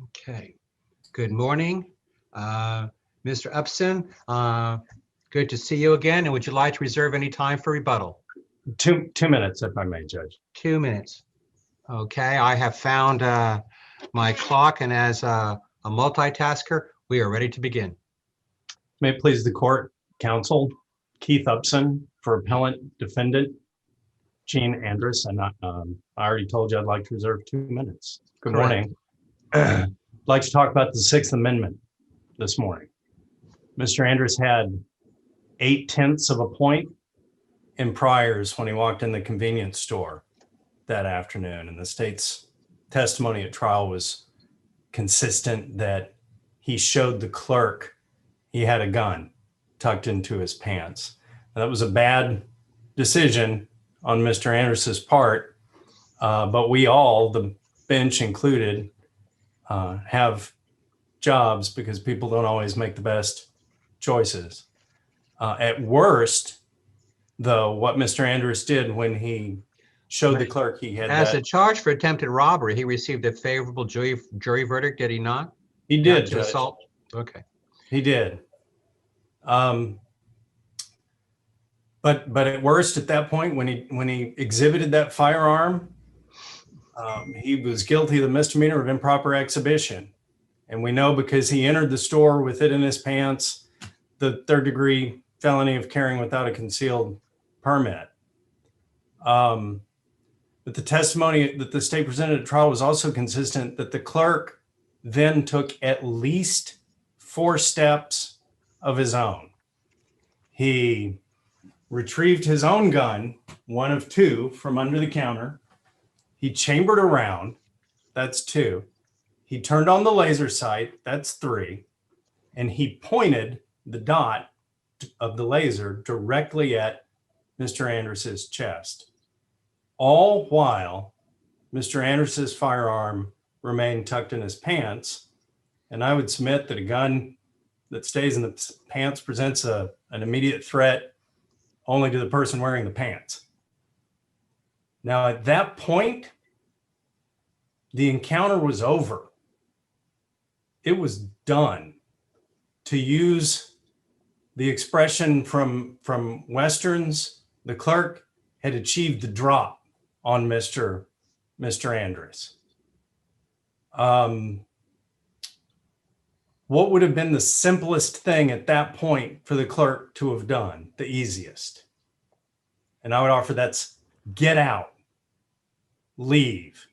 Okay. Good morning, Mr. Upson. Good to see you again. And would you like to reserve any time for rebuttal? Two minutes, if I may, Judge. 2 minutes. Okay, I have found my clock, and as a multitasker, we are ready to begin. May it please the court, counsel, Keith Upson for appellant defendant, Gene Andrus. And I already told you I'd like to reserve 2 minutes. Good morning. I'd like to talk about the Sixth Amendment this morning. Mr. Andrus had 0.8 of a point in priors when he walked in the convenience store that afternoon, and the state's testimony at trial was consistent that he showed the clerk he had a gun tucked into his pants. And that was a bad decision on Mr. Andrus's part, but we all, the bench included, have jobs because people don't always make the best choices. At worst, though, what Mr. Andrus did when he showed the clerk he had As a charge for attempted robbery, he received a favorable jury verdict, did he not? He did, Not Judge. assault. Okay. He did. But at worst, at that point, when he exhibited that firearm, he was guilty of the misdemeanor of improper exhibition. And we know because he entered the store with it in his pants, the third-degree felony of carrying without a concealed permit. But the testimony that the state presented at trial was also consistent that the clerk then took at least 4 steps of his own. He retrieved his own gun, one of 2, from under the counter. He chambered around, that's 2. He turned on the laser sight, that's 3. And he pointed the dot of the laser directly at Mr. Andrus's chest, all while Mr. Andrus's firearm remained tucked in his pants. And I would submit that a gun that stays in the pants presents an immediate threat only to the person wearing the pants. Now, at that point, the encounter was over. It was done. To use the expression from Westerns, the clerk had achieved the drop on Mr. Andrus. What would have been the simplest thing at that point for the clerk to have done, the easiest? And I would offer that's get out, leave.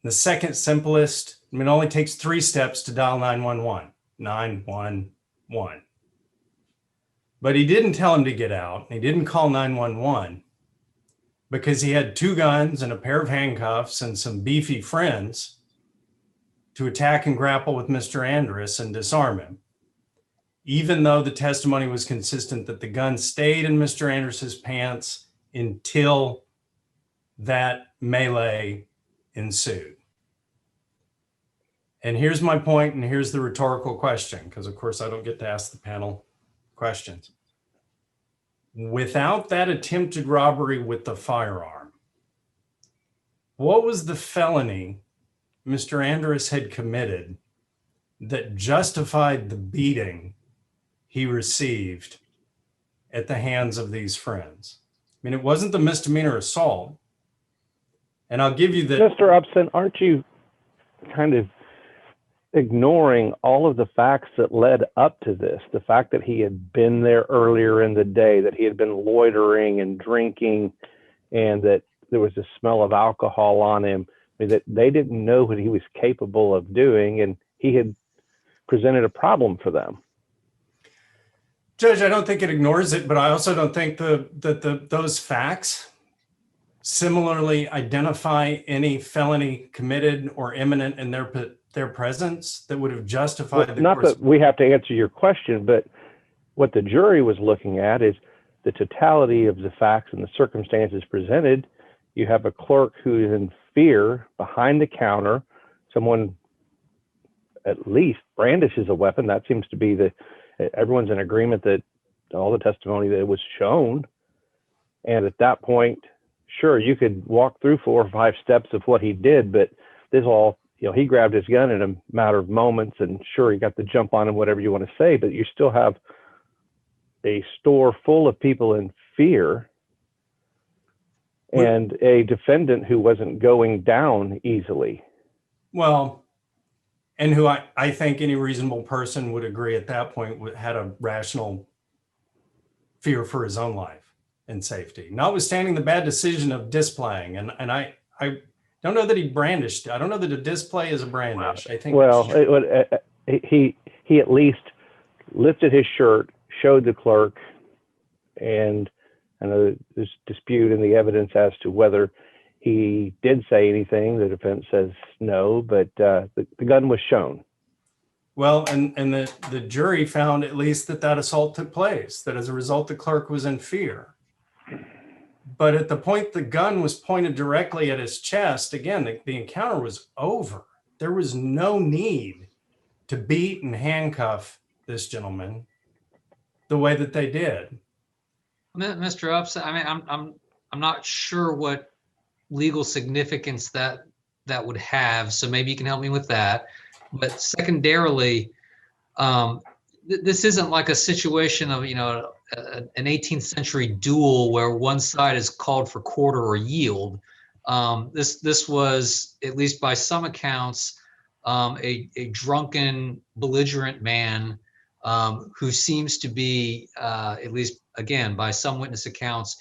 The second simplest, it only takes 3 steps to dial 911, 911. But he didn't tell him to get out. He didn't call 911 because he had 2 guns and a pair of handcuffs and some beefy friends to attack and grapple with Mr. Andrus and disarm him, even though the testimony was consistent that the gun stayed in Mr. Andrus's pants until that melee ensued. And here's my point, and here's the rhetorical question, because of course I don't get to ask the panel questions. Without that attempted robbery with the firearm, what was the felony Mr. Andrus had committed that justified the beating he received at the hands of these friends? It wasn't the misdemeanor assault. And I'll give you that. Mr. Upson, aren't you kind of ignoring all of the facts that led up to this? The fact that he had been there earlier in the day, that he had been loitering and drinking, and that there was a smell of alcohol on him, that they didn't know what he was capable of doing, and he had presented a problem for them. Judge, I don't think it ignores it, but I also don't think that those facts similarly identify any felony committed or imminent in their presence that would have justified the not that we have to answer your question, but what the jury was looking at is the totality of the facts and the circumstances presented. You have a clerk who is in fear behind the counter. Someone at least brandishes a weapon. That seems to be everyone's in agreement that all the testimony that was shown. And at that point, sure, you could walk through 4 or 5 steps of what he did, but this all he grabbed his gun in a matter of moments, and sure, he got the jump on him, whatever you want to say, but you still have a store full of people in fear and a defendant who wasn't going down easily. Well, and who I think any reasonable person would agree at that point had a rational fear for his own life and safety, notwithstanding the bad decision of displaying. And I don't know that he brandished. I don't know that a display is a brandish. I think. Well, he at least lifted his shirt, showed the clerk, and I know there's dispute in the evidence as to whether he did say anything. The defense says no, but the gun was shown. Well, and the jury found at least that assault took place, that as a result, the clerk was in fear. But at the point the gun was pointed directly at his chest, again, the encounter was over. There was no need to beat and handcuff this gentleman the way that they did. Mr. Upson, I mean, I'm not sure what legal significance that would have, so maybe you can help me with that. But secondarily, this isn't like a situation of, an 18th century duel where one side is called for quarter or yield. This was, at least by some accounts, a drunken, belligerent man who seems to be, at least again, by some witness accounts,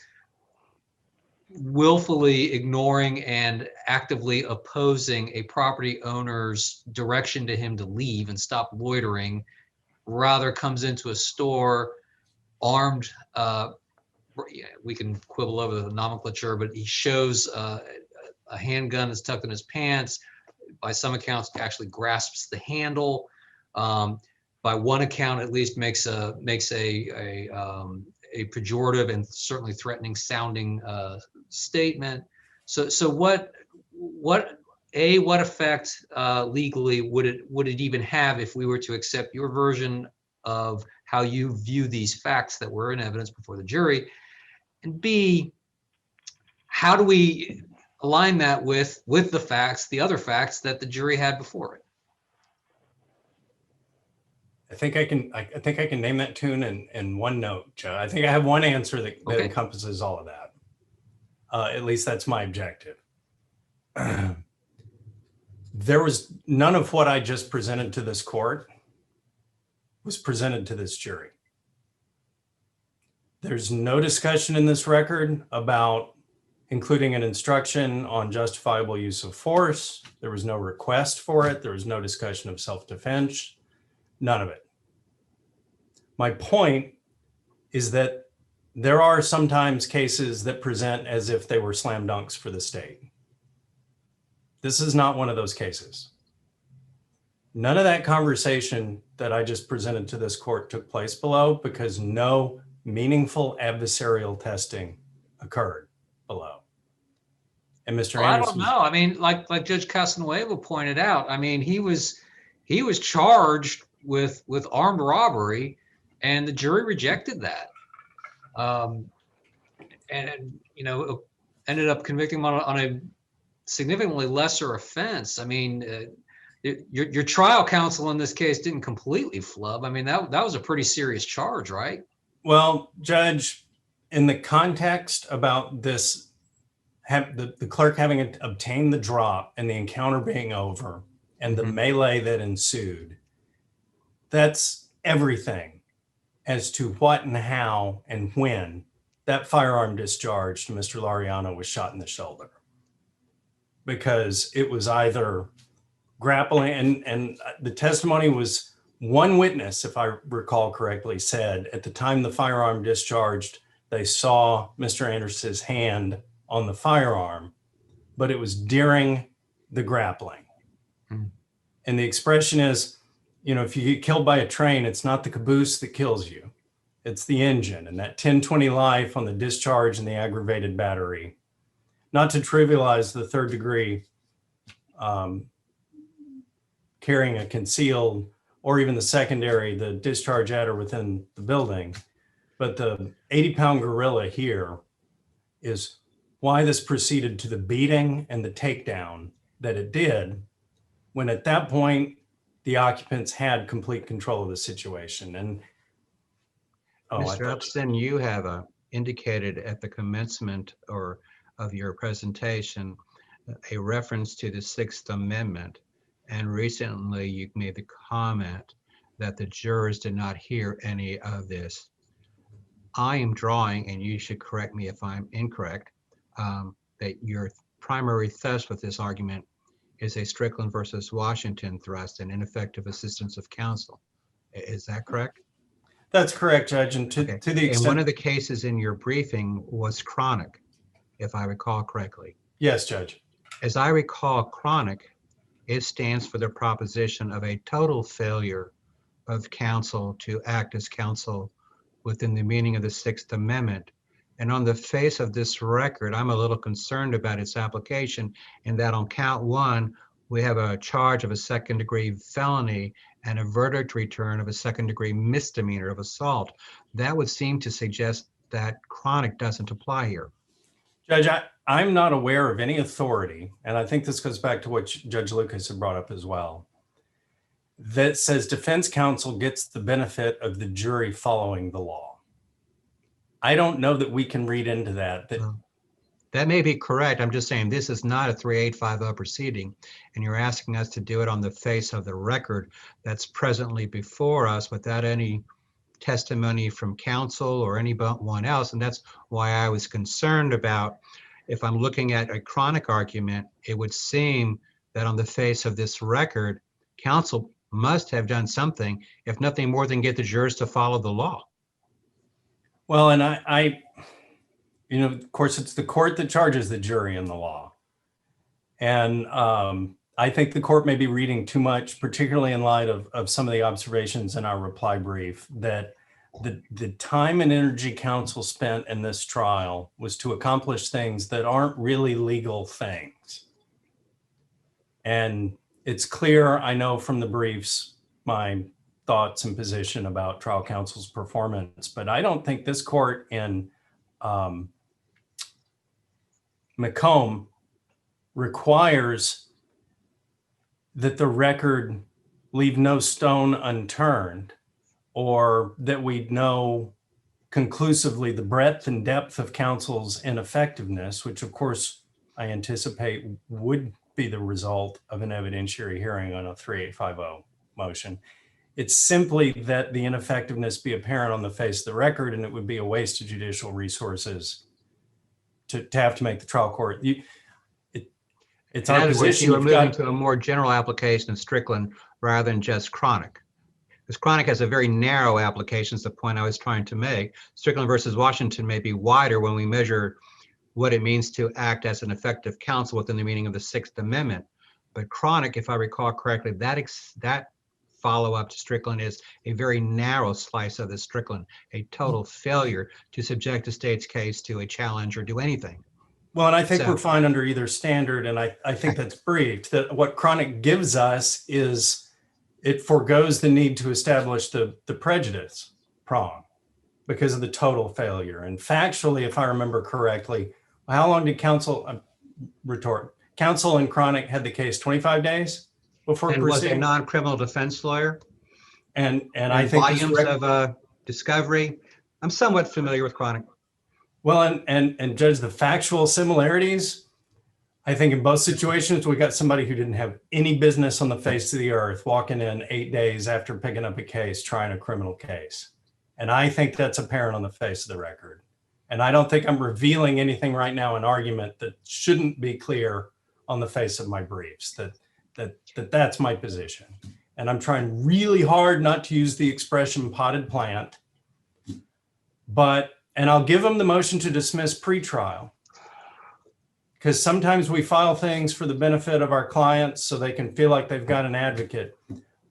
willfully ignoring and actively opposing a property owner's direction to him to leave and stop loitering, rather comes into a store armed. We can quibble over the nomenclature, but he shows a handgun that's tucked in his pants. By some accounts, actually grasps the handle. By one account, at least makes a pejorative and certainly threatening sounding statement. So what effect legally would it even have if we were to accept your version of how you view these facts that were in evidence before the jury? And B, how do we align that with the facts, the other facts that the jury had before it? I think I can name that tune in one note, Joe. I think I have one answer that encompasses all of that. At least that's my objective. There was none of what I just presented to this court was presented to this jury. There's no discussion in this record about including an instruction on justifiable use of force. There was no request for it. There was no discussion of self-defense. None of it. My point is that there are sometimes cases that present as if they were slam dunks for the state. This is not one of those cases. None of that conversation that I just presented to this court took place below because no meaningful adversarial testing occurred below. And Mr. Well, Anderson, I don't know. I mean, like Judge Casanueva pointed out, I mean, he was charged with armed robbery, and the jury rejected that. And ended up convicting him on a significantly lesser offense. I mean, your trial counsel in this case didn't completely flub. I mean, that was a pretty serious charge, right? well, Judge, in the context about this, the clerk having obtained the drop and the encounter being over and the melee that ensued, that's everything as to what and how and when that firearm discharge to Mr. Laureano was shot in the shoulder. Because it was either grappling, and the testimony was one witness, if I recall correctly, said at the time the firearm discharged, they saw Mr. Anderson's hand on the firearm, but it was during the grappling. And the expression is, if you get killed by a train, it's not the caboose that kills you, it's the engine. And that 1020 life on the discharge and the aggravated battery, not to trivialize the third degree carrying a concealed, or even the secondary, the discharge at or within the building. But the 80-pound gorilla here is why this proceeded to the beating and the takedown that it did. when at that point, the occupants had complete control of the situation. And Mr. Upson, you have indicated at the commencement or of your presentation a reference to the Sixth Amendment. And recently you made the comment that the jurors did not hear any of this. I am drawing, and you should correct me if I'm incorrect, that your primary thrust with this argument is a Strickland versus Washington thrust and ineffective assistance of counsel. Is that correct? That's correct, Judge. And to the extent, and one of the cases in your briefing was chronic, if I recall correctly. yes, Judge. As I recall, chronic, it stands for the proposition of a total failure of counsel to act as counsel within the meaning of the Sixth Amendment. And on the face of this record, I'm a little concerned about its application in that on count one, we have a charge of a second-degree felony and a verdict return of a second-degree misdemeanor of assault. That would seem to suggest that chronic doesn't apply here. Judge, I'm not aware of any authority, and I think this goes back to what Judge Lucas had brought up as well, that says defense counsel gets the benefit of the jury following the law. I don't know that we can read into that. That may be correct. I'm just saying this is not a 3850 proceeding, and you're asking us to do it on the face of the record that's presently before us without any testimony from counsel or anyone else. And that's why I was concerned about, if I'm looking at a chronic argument, it would seem that on the face of this record, counsel must have done something, if nothing more than get the jurors to follow the law. Well, and I of course, it's the court that charges the jury in the law. And I think the court may be reading too much, particularly in light of some of the observations in our reply brief, that the time and energy counsel spent in this trial was to accomplish things that aren't really legal things. And it's clear, I know from the briefs, my thoughts and position about trial counsel's performance, but I don't think this court in McComb requires that the record leave no stone unturned, or that we know conclusively the breadth and depth of counsel's ineffectiveness, which of course I anticipate would be the result of an evidentiary hearing on a 3850 motion. It's simply that the ineffectiveness be apparent on the face of the record, and it would be a waste of judicial resources to have to make the trial court. It's our position. You are moving to a more general application of Strickland rather than just chronic. Because chronic has a very narrow application, is the point I was trying to make. Strickland versus Washington may be wider when we measure what it means to act as an effective counsel within the meaning of the Sixth Amendment. But chronic, if I recall correctly, that follow-up to Strickland is a very narrow slice of the Strickland, a total failure to subject a state's case to a challenge or do anything. Well, and I think we're fine under either standard, and I think that's briefed, that what chronic gives us is it forgoes the need to establish the prejudice prong because of the total failure. And factually, if I remember correctly, how long did counsel, counsel in chronic had the case 25 days before and proceeding? Was a non-criminal defense lawyer. And I think volumes of discovery. I'm somewhat familiar with chronic. Well, and judge the factual similarities. I think in both situations, we got somebody who didn't have any business on the face of the earth walking in 8 days after picking up a case, trying a criminal case. And I think that's apparent on the face of the record. And I don't think I'm revealing anything right now, an argument that shouldn't be clear on the face of my briefs, that's my position. And I'm trying really hard not to use the expression potted plant, and I'll give them the motion to dismiss pretrial, because sometimes we file things for the benefit of our clients so they can feel like they've got an advocate.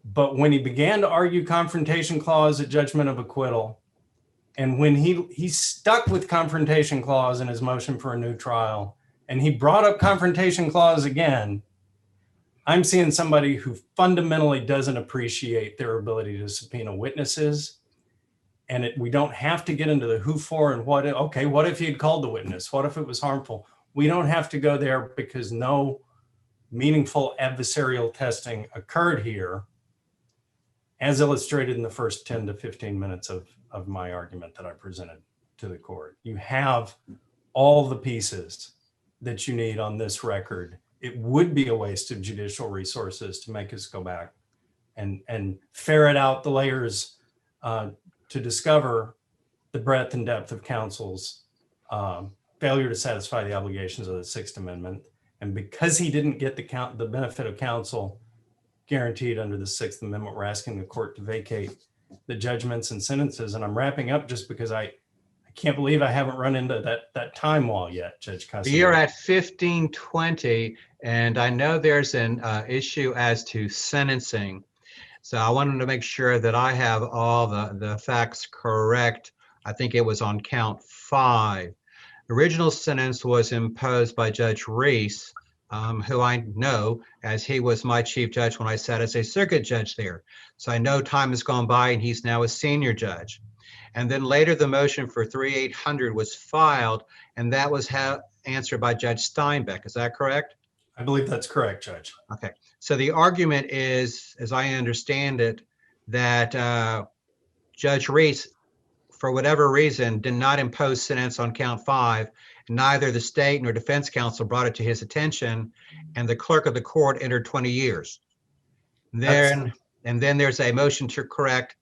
But when he began to argue confrontation clause at judgment of acquittal, and when he stuck with confrontation clause in his motion for a new trial, and he brought up confrontation clause again, I'm seeing somebody who fundamentally doesn't appreciate their ability to subpoena witnesses. And we don't have to get into the who for and what. Okay, what if he had called the witness? What if it was harmful? We don't have to go there, because no meaningful adversarial testing occurred here, as illustrated in the first 10 to 15 minutes of my argument that I presented to the court. You have all the pieces that you need on this record. It would be a waste of judicial resources to make us go back and ferret out the layers to discover the breadth and depth of counsel's failure to satisfy the obligations of the Sixth Amendment. And because he didn't get the benefit of counsel guaranteed under the Sixth Amendment, we're asking the court to vacate the judgments and sentences. And I'm wrapping up just because I can't believe I haven't run into that time wall yet, Judge Casimir. You're at 15:20, and I know there's an issue as to sentencing. So I wanted to make sure that I have all the facts correct. I think it was on count 5. The original sentence was imposed by Judge Reese, who I know as he was my chief judge when I sat as a circuit judge there. So I know time has gone by and he's now a senior judge. And then later the motion for 3-800 was filed, and that was answered by Judge Steinbeck. Is that correct? I believe that's correct, Judge. Okay. So the argument is, as I understand it, that Judge Reese, for whatever reason, did not impose sentence on count 5. Neither the state nor defense counsel brought it to his attention, and the clerk of the court entered 20 years. And then there's a motion to correct,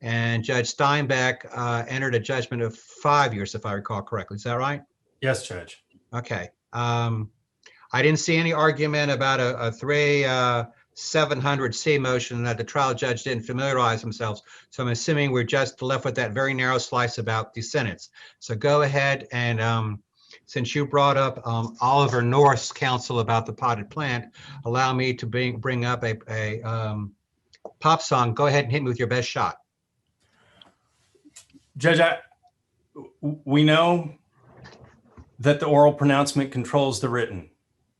and Judge Steinbeck entered a judgment of 5 years, if I recall correctly. Is that right? Yes, Judge. Okay. I didn't see any argument about a 3-700C motion that the trial judge didn't familiarize themselves. So I'm assuming we're just left with that very narrow slice about the sentence. So go ahead and since you brought up Oliver North's counsel about the potted plant, allow me to bring up a pop song. Go ahead and hit me with your best shot. Judge, we know that the oral pronouncement controls the written,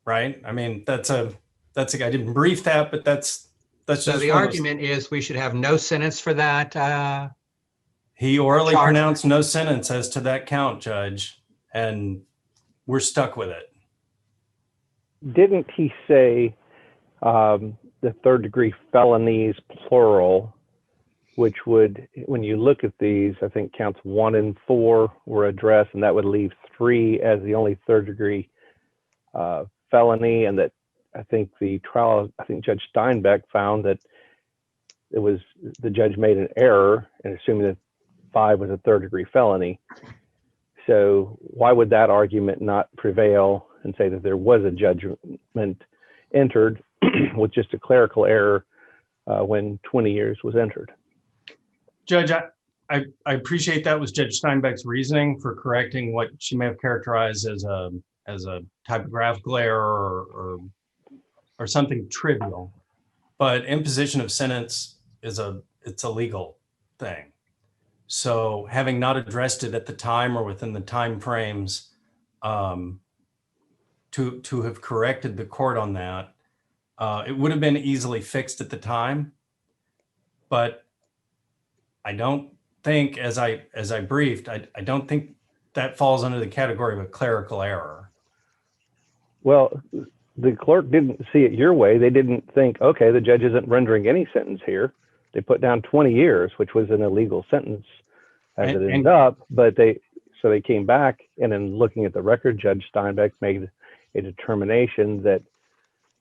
right? I mean, I didn't brief that, but that's just. So the argument is we should have no sentence for that. He orally pronounced no sentence as to that count, Judge, and we're stuck with it. Didn't he say the third degree felonies, plural, which would, when you look at these, I think counts 1 and 4 were addressed, and that would leave 3 as the only third degree felony, and that I think Judge Steinbeck found that it was, the judge made an error in assuming that 5 was a third degree felony. So why would that argument not prevail and say that there was a judgment entered with just a clerical error when 20 years was entered? Judge, I appreciate that was Judge Steinbeck's reasoning for correcting what she may have characterized as a typographical error or something trivial, but imposition of sentence it's a legal thing. So having not addressed it at the time or within the time frames to have corrected the court on that, it would have been easily fixed at the time, but I don't think, as I briefed, I don't think that falls under the category of a clerical error. Well, the clerk didn't see it your way. They didn't think, okay, the judge isn't rendering any sentence here. They put down 20 years, which was an illegal sentence as it ended up, but they came back, and in looking at the record, Judge Steinbeck made a determination that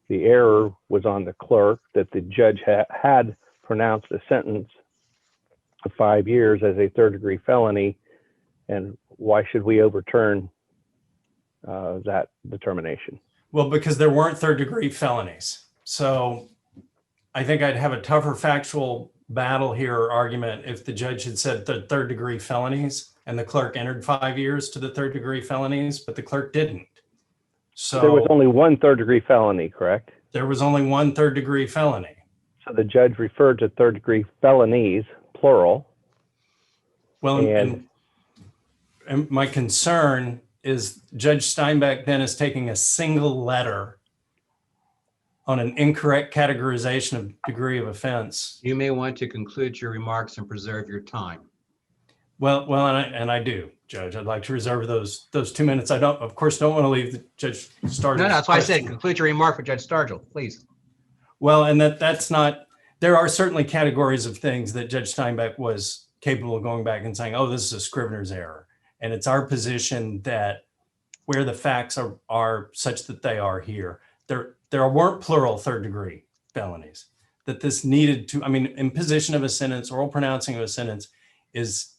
the error was on the clerk, that the judge had pronounced a sentence of 5 years as a third degree felony, and why should we overturn that determination? Well, because there weren't third degree felonies. So I think I'd have a tougher factual battle here or argument if the judge had said the third degree felonies and the clerk entered 5 years to the third degree felonies, but the clerk didn't. So there was only one third degree felony, correct? There was only one third degree felony. So the judge referred to third degree felonies, plural. Well, and my concern is Judge Steinbeck then is taking a single letter on an incorrect categorization of degree of offense. You may want to conclude your remarks and preserve your time. And I do, Judge. I'd like to reserve those 2 minutes. I don't, of course, don't want to leave the Judge Stargell's No, that's why I said question. conclude your remark for Judge Stargell, please. Well, and that's not. There are certainly categories of things that Judge Steinbeck was capable of going back and saying, "Oh, this is a Scrivener's error," and it's our position that where the facts are such that they are here, there weren't plural third-degree felonies. That this needed to, I mean, imposition of a sentence, oral pronouncing of a sentence is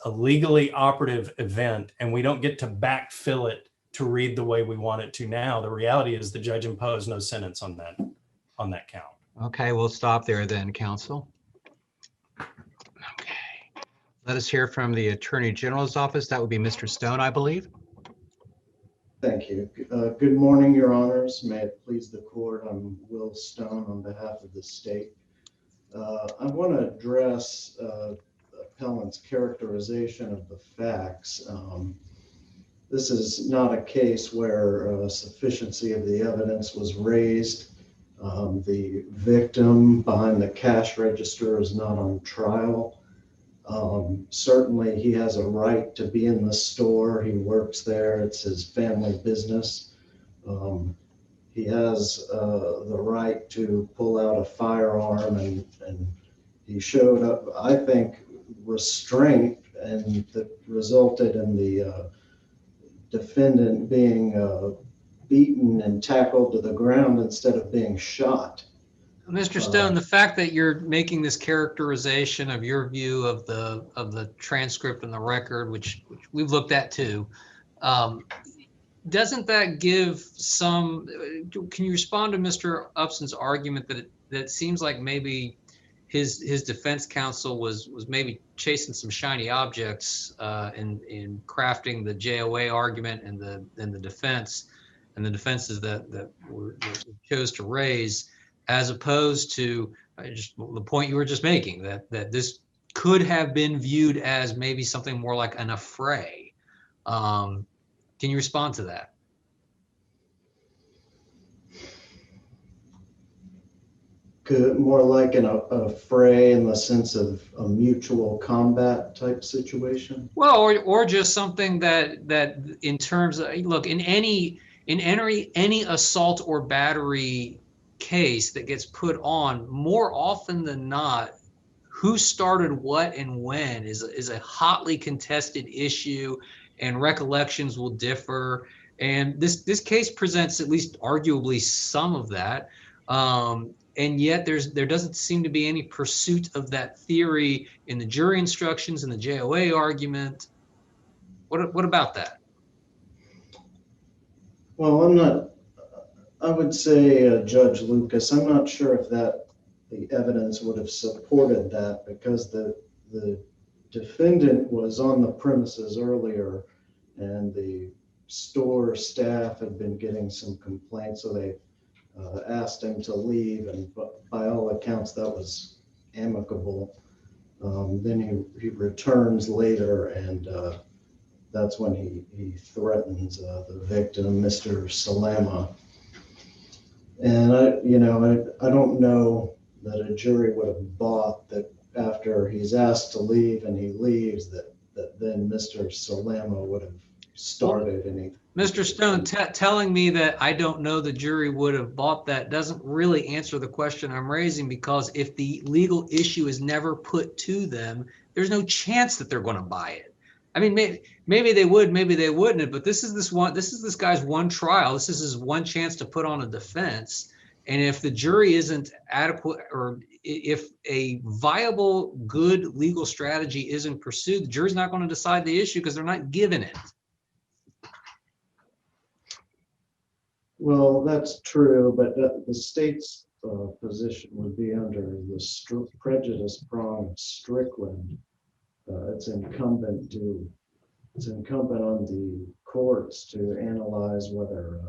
a legally operative event, and we don't get to backfill it to read the way we want it to now. The reality is the judge imposed no sentence on that count. Okay, we'll stop there then, counsel. Okay. Let us hear from the Attorney General's office. That would be Mr. Stone, I believe. Thank you. Good morning, Your Honors. May it please the court. I'm Will Stone on behalf of the state. I want to address appellant's characterization of the facts. This is not a case where sufficiency of the evidence was raised. The victim behind the cash register is not on trial. Certainly he has a right to be in the store. He works there. It's his family business. He has the right to pull out a firearm, and he showed up, I think, restraint, and that resulted in the defendant being beaten and tackled to the ground instead of being shot. Mr. Stone, the fact that you're making this characterization of your view of the transcript and the record, which we've looked at too, doesn't that give some? Can you respond to Mr. Upson's argument that it seems like maybe his defense counsel was maybe chasing some shiny objects in crafting the JOA argument and the defense and the defenses that were chose to raise, as opposed to just the point you were just making, that this could have been viewed as maybe something more like an affray. Can you respond to that? More like an affray in the sense of a mutual combat type situation? Well, or just something that in terms of, look, in any assault or battery case that gets put on, more often than not, who started what and when is a hotly contested issue, and recollections will differ. And this case presents at least arguably some of that. And yet there doesn't seem to be any pursuit of that theory in the jury instructions and the JOA argument. What about that? Well, I would say, Judge Lucas, I'm not sure if the evidence would have supported that, because the defendant was on the premises earlier and the store staff had been getting some complaints, so they asked him to leave, and by all accounts that was amicable. Then he returns later, and that's when he threatens the victim, Mr. Salama. And I don't know that a jury would have bought that after he's asked to leave and he leaves, that then Mr. Salama would have started any. Mr. Stone, telling me that I don't know the jury would have bought that doesn't really answer the question I'm raising, because if the legal issue is never put to them, there's no chance that they're going to buy it. I mean, maybe they would, maybe they wouldn't, but this is this guy's one trial. This is his one chance to put on a defense. And if the jury isn't adequate, or if a viable, good legal strategy isn't pursued, the jury's not going to decide the issue because they're not given it. Well, that's true, but the state's position would be under the prejudice prong of Strickland. It's incumbent on the courts to analyze whether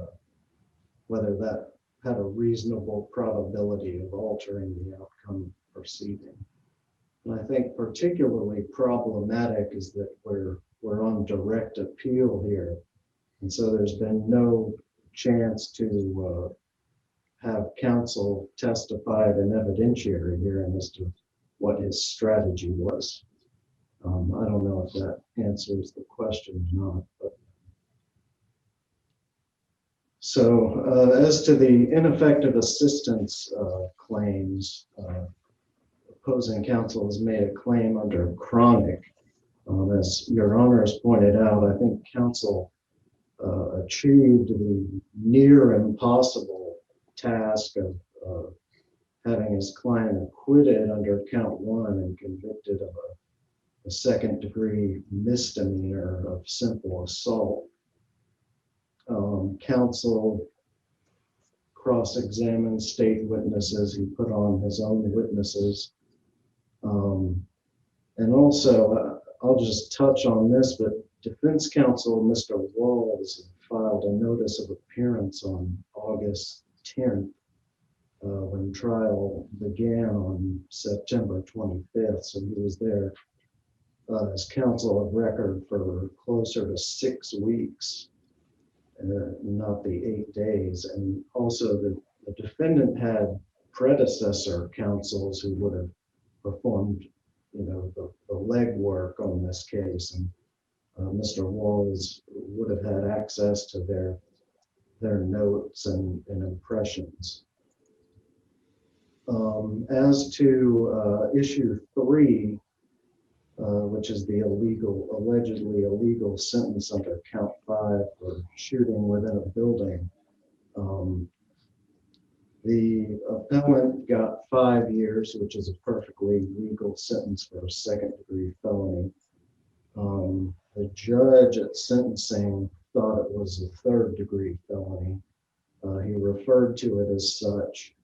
that had a reasonable probability of altering the outcome proceeding. And I think particularly problematic is that we're on direct appeal here, and so there's been no chance to have counsel testify at an evidentiary hearing as to what his strategy was. I don't know if that answers the question or not. But so as to the ineffective assistance claims, opposing counsel has made a claim under chronic. As your honor has pointed out, I think counsel achieved the near impossible task of having his client acquitted under count 1 and convicted of a second degree misdemeanor of simple assault. Counsel cross-examined state witnesses. He put on his own witnesses. And also, I'll just touch on this, but defense counsel, Mr. Walls, filed a notice of appearance on August 10th when trial began on September 25th. So he was there as counsel of record for closer to 6 weeks, not the 8 days. And also the defendant had predecessor counsels who would have performed, the legwork on this case. And Mr. Walls would have had access to their notes and impressions. As to issue 3, which is the allegedly illegal sentence under count 5 for shooting within a building, the appellant got 5 years, which is a perfectly legal sentence for a second degree felony. The judge at sentencing thought it was a third degree felony. He referred to it as such.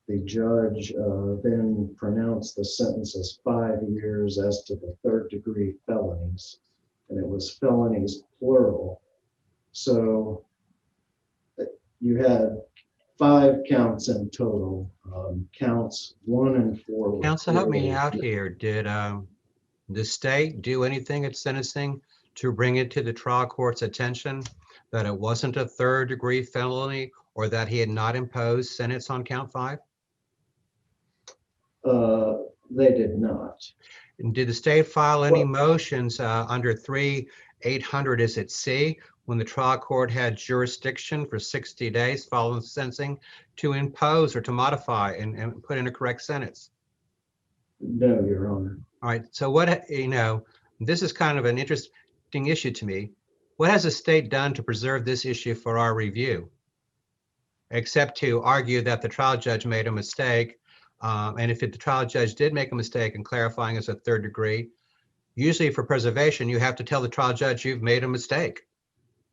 The judge then pronounced the sentence as 5 years as to the third degree felonies, and it was felonies plural. So you had 5 counts in total. Counts 1 and 4. Counsel, help me out here. Did the state do anything at sentencing to bring it to the trial court's attention that it wasn't a third degree felony or that he had not imposed sentence on count 5? They did not. And did the state file any motions under 3-800, is it C, when the trial court had jurisdiction for 60 days following sentencing to impose or to modify and put in a correct sentence? No, Your Honor. All right, so what, this is kind of an interesting issue to me. What has the state done to preserve this issue for our review? Except to argue that the trial judge made a mistake. And if the trial judge did make a mistake in clarifying as a third degree, usually for preservation, you have to tell the trial judge you've made a mistake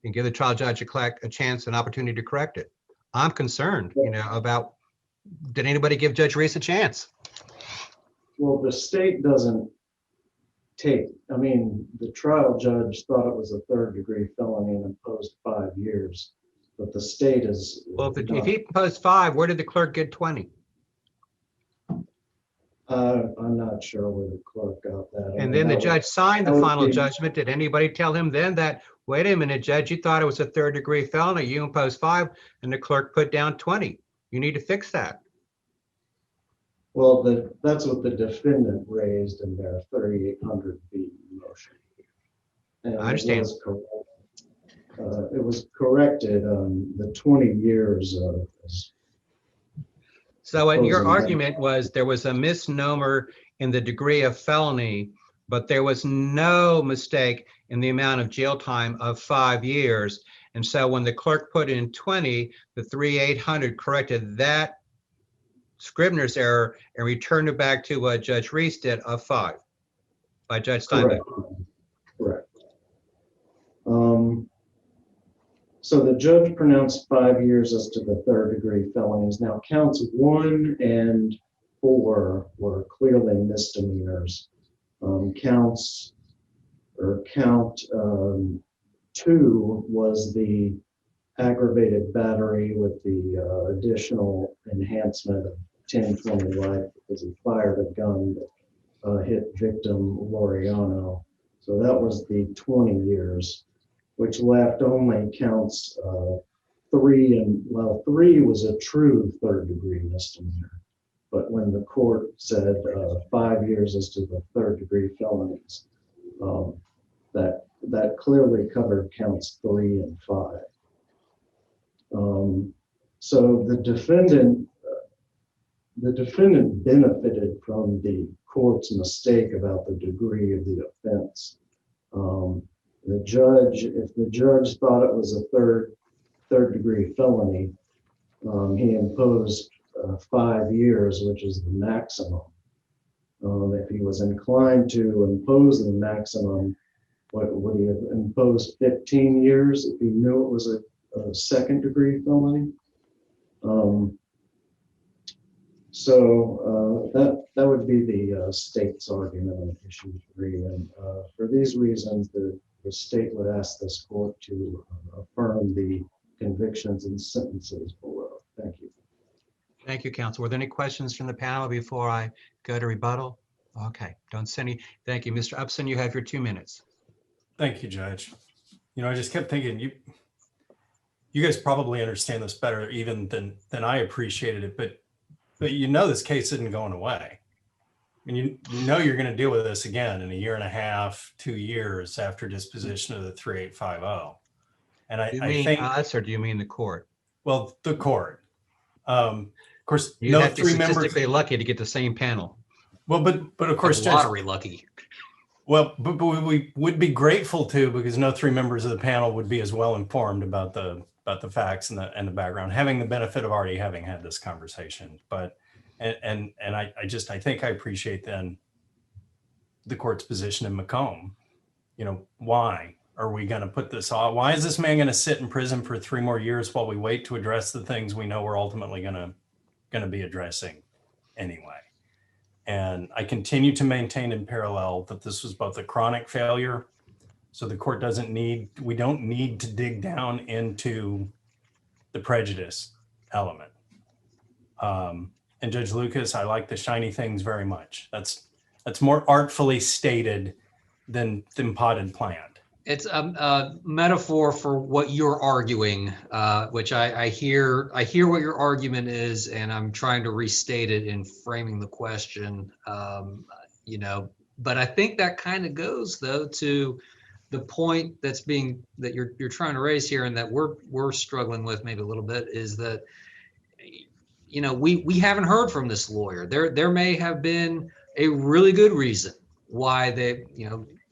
and give the trial judge a chance, an opportunity to correct it. I'm concerned, about, did anybody give Judge Reese a chance? Well, the state doesn't the trial judge thought it was a third degree felony and imposed 5 years, but the state is. Well, if he imposed 5, where did the clerk get 20? I'm not sure where the clerk got that. And then the judge signed the final judgment. Did anybody tell him then that, wait a minute, Judge, you thought it was a third degree felony, you imposed 5, and the clerk put down 20. You need to fix that. Well, that's what the defendant raised in their 3800B motion. And I understand. It was corrected. The 20 years. So your argument was there was a misnomer in the degree of felony, but there was no mistake in the amount of jail time of 5 years. And so when the clerk put in 20, the 3800 corrected that Scribner's error and returned it back to what Judge Reese did of 5 by Judge Steinbeck. Correct. So the judge pronounced 5 years as to the third degree felonies. Now counts 1 and 4 were clearly misdemeanors. Count 2 was the aggravated battery with the additional enhancement of 10-20 life because he fired a gun that hit victim Loriano. So that was the 20 years, which left only counts 3 and, well, 3 was a true third degree misdemeanor. But when the court said 5 years as to the third-degree felonies, that clearly covered counts 3 and 5. So the defendant benefited from the court's mistake about the degree of the offense. If the judge thought it was a third-degree felony, he imposed 5 years, which is the maximum. If he was inclined to impose the maximum, would he have imposed 15 years if he knew it was a second-degree felony? So that would be the state's argument on issue 3. And for these reasons, the state would ask this court to affirm the convictions and sentences below. Thank you. Thank you, counsel. Were there any questions from the panel before I go to rebuttal? Okay, don't see any. Thank you. Mr. Upson, you have your 2 minutes. Thank you, Judge. I just kept thinking, you guys probably understand this better even than I appreciated it, but this case isn't going away. I mean, you're going to deal with this again in a year and a half, 2 years after disposition of the 3850. And Do you mean us or do you mean the court? Well, the court. Of course, You have to be statistically lucky to get the same panel. Well, but of course, Judge, lottery lucky. Well, but we would be grateful to, because no 3 members of the panel would be as well informed about the facts and the background, having the benefit of already having had this conversation. But I think I appreciate then the court's position in Macomb. Why are we going to put this off? Why is this man going to sit in prison for 3 more years while we wait to address the things we know we're ultimately going to be addressing anyway? And I continue to maintain in parallel that this was both a chronic failure, so the court we don't need to dig down into the prejudice element. And Judge Lucas, I like the shiny things very much. That's more artfully stated than potted plant. It's a metaphor for what you're arguing, which I hear what your argument is, and I'm trying to restate it in framing the question. But I think that kind of goes though to the point that you're trying to raise here, and that we're struggling with maybe a little bit, is that we haven't heard from this lawyer. There may have been a really good reason why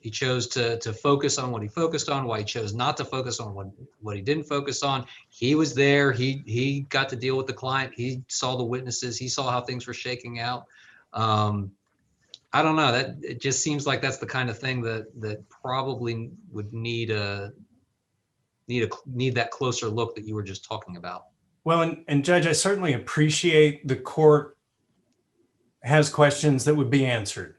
he chose to focus on what he focused on, why he chose not to focus on what he didn't focus on. He was there. He got to deal with the client. He saw the witnesses. He saw how things were shaking out. I don't know. That it just seems like that's the kind of thing that probably would need that closer look that you were just talking about. Well, and Judge, I certainly appreciate the court has questions that would be answered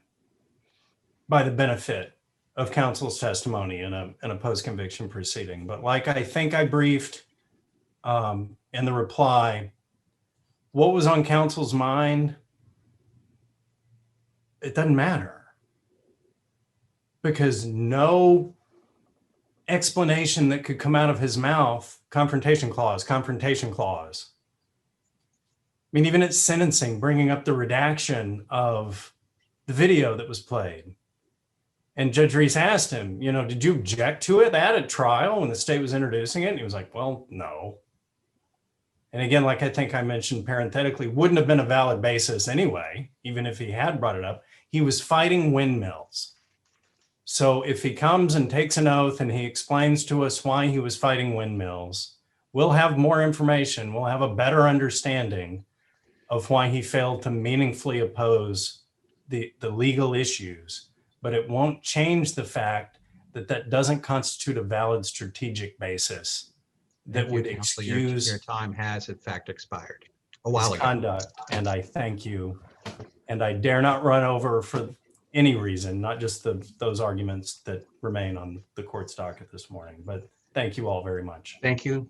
by the benefit of counsel's testimony in a post-conviction proceeding. But like I think I briefed in the reply, what was on counsel's mind, it doesn't matter, because no explanation that could come out of his mouth, confrontation clause. I mean, even at sentencing, bringing up the redaction of the video that was played. And Judge Reese asked him, did you object to it at a trial when the state was introducing it? And he was like, well, no. And again, like I think I mentioned parenthetically, wouldn't have been a valid basis anyway, even if he had brought it up. He was fighting windmills. So if he comes and takes an oath and he explains to us why he was fighting windmills, we'll have more information. We'll have a better understanding of why he failed to meaningfully oppose the legal issues. But it won't change the fact that doesn't constitute a valid strategic basis that would excuse your time has in fact expired a while ago. Conduct. And I thank you. And I dare not run over for any reason, not just those arguments that remain on the court's docket this morning. But thank you all very much. Thank you.